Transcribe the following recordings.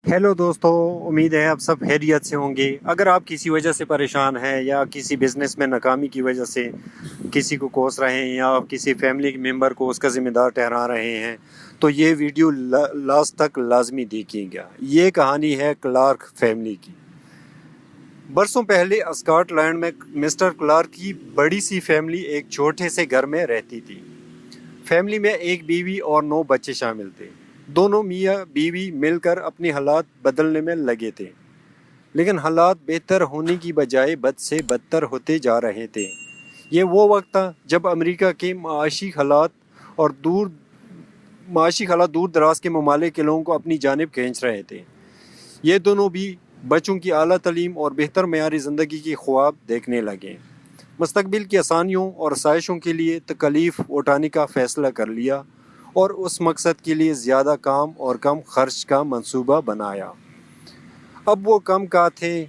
Hello दोस्तों। उम्मीद है आप सब खैरियत से होंगे। अगर आप किसी वजह से परेशान हैं या किसी बिज़नेस में नाकामी की वजह से किसी को कोस रहे हैं या आप किसी फैमिली मेम्बर को उसका ज़िम्मेदार ठहरा रहे हैं तो ये वीडियो लास्ट तक लाजमी देखिएगा। ये कहानी है क्लार्क फैमिली की। बरसों पहले स्कॉटलैंड में मिस्टर क्लार्क की बड़ी सी फैमिली एक छोटे से घर में रहती थी। फैमिली में एक बीवी और 9 बच्चे शामिल थे। दोनों मियाँ बीवी मिलकर अपनी हालात बदलने में लगे थे, लेकिन हालात बेहतर होने की बजाय बद से बदतर होते जा रहे थे। ये वो वक्त था जब अमेरिका के माशी हालात दूर दराज के ममालिक के लोगों को अपनी जानिब खींच रहे थे। ये दोनों भी बच्चों की आला तालीम और बेहतर मयारी ज़िंदगी की ख्वाब देखने लगे। मुस्तकबिल की आसानियों और आसाइशों के लिए तकलीफ़ उठाने का फ़ैसला कर लिया और उस मकसद के लिए ज़्यादा काम और कम खर्च का मंसूबा बनाया। अब वो कम खाते,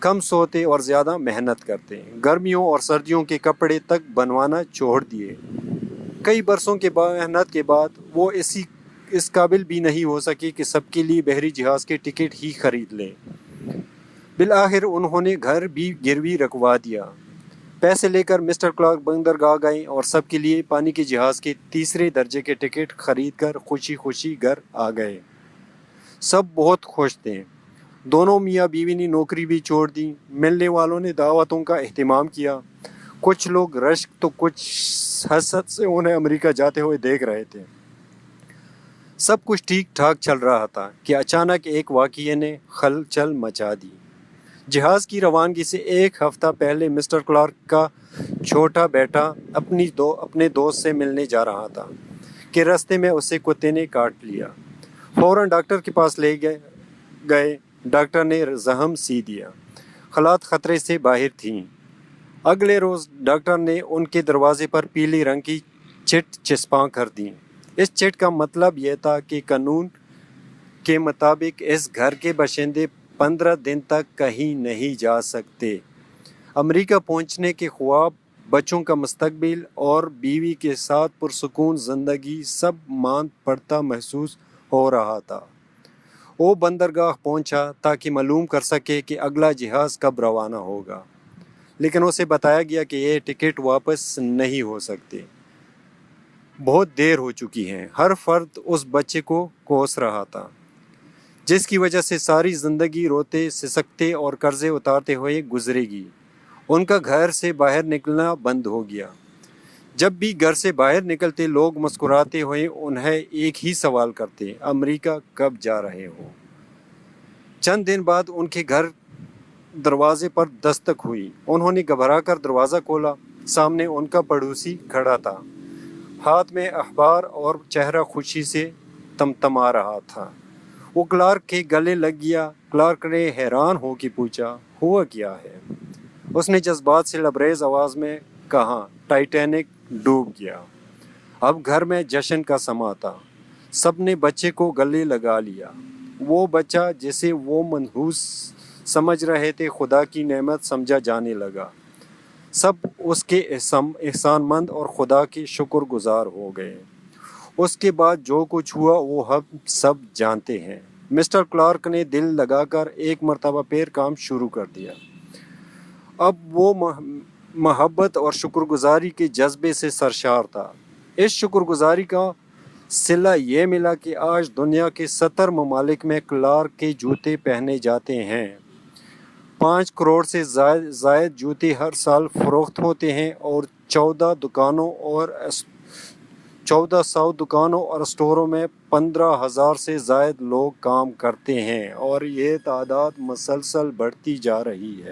कम सोते और ज़्यादा मेहनत करते। गर्मियों और सर्दियों के कपड़े तक बनवाना छोड़ दिए। कई बरसों के मेहनत के बाद वो इस काबिल भी नहीं हो सके कि सबके लिए बहरी जहाज़ के टिकट ही खरीद लें। बिलाखिर उन्होंने घर भी गिरवी रखवा दिया। पैसे लेकर मिस्टर क्लार्क बंदरगाह गए और सबके लिए पानी के जहाज़ के तीसरे दर्जे के टिकट खरीद कर खुशी खुशी घर आ गए। सब बहुत खुश थे। दोनों मियाँ बीवी ने नौकरी भी छोड़ दी। मिलने वालों ने दावतों का एहतमाम किया। कुछ लोग रश्क तो कुछ हसरत से उन्हें अमेरिका जाते हुए देख रहे थे। सब कुछ ठीक ठाक चल रहा था कि अचानक एक वाक़ये ने खलचल मचा दी। जहाज़ की रवानगी से एक हफ्ता पहले मिस्टर क्लार्क का छोटा बेटा अपने दोस्त से मिलने जा रहा था कि रास्ते में उसे कुत्ते ने काट लिया। फौरन डॉक्टर के पास ले गए। डॉक्टर ने जख्म सी दिया। हालात ख़तरे से बाहर थीं। अगले रोज़ डॉक्टर ने उनके दरवाजे पर पीले रंग की चिट चिस्पा कर दी। इस चिट का मतलब यह था कि कानून के मुताबिक इस घर के बाशिंदे 15 दिन तक कहीं नहीं जा सकते। अमेरिका पहुंचने के ख्वाब, बच्चों का मुस्तकबिल और बीवी के साथ पुरसुकून ज़िंदगी सब मांद पड़ता महसूस हो रहा था। वो बंदरगाह पहुंचा ताकि मालूम कर सके कि अगला जहाज़ कब रवाना होगा, लेकिन उसे बताया गया कि ये टिकट वापस नहीं हो सकते। बहुत देर हो चुकी है। हर फर्द उस बच्चे को कोस रहा था जिसकी वजह से सारी ज़िंदगी रोते सिसकते और कर्ज़े उतारते हुए गुजरेगी। उनका घर से बाहर निकलना बंद हो गया। जब भी घर से बाहर निकलते लोग मुस्कुराते हुए उन्हें एक ही सवाल करते, अमेरिका कब जा रहे हो। चंद दिन बाद उनके घर दरवाजे पर दस्तक हुई। उन्होंने घबरा कर दरवाज़ा खोला। सामने उनका पड़ोसी खड़ा था, हाथ में अखबार और चेहरा खुशी से तमतमा रहा था। वो क्लार्क के गले लग गया। क्लार्क ने हैरान हो के पूछा, हुआ क्या है? उसने जज्बात से लबरेज आवाज़ में कहा, टाइटैनिक डूब गया। अब घर में जश्न का समा था। सबने बच्चे को गले लगा लिया। वो बच्चा जिसे वो मनहूस समझ रहे थे खुदा की नेमत समझा जाने लगा। सब उसके एहसानमंद और खुदा के शुक्रगुजार हो गए। उसके बाद जो कुछ हुआ वो हम सब जानते हैं। मिस्टर क्लार्क ने दिल लगाकर एक मर्तबा फिर काम शुरू कर दिया। अब वो मोहब्बत और शुक्रगुजारी के जज्बे से सरशार था। इस शुक्रगुजारी का सिला ये मिला कि आज दुनिया के 70 ममालिक में क्लार्क के जूते पहने जाते हैं। 5 करोड़ से ज़ायद जूते हर साल फरोख्त होते हैं और 1400 दुकानों और स्टोरों में 15,000 से ज़ायद लोग काम करते हैं और ये तादाद मुसलसल बढ़ती जा रही है।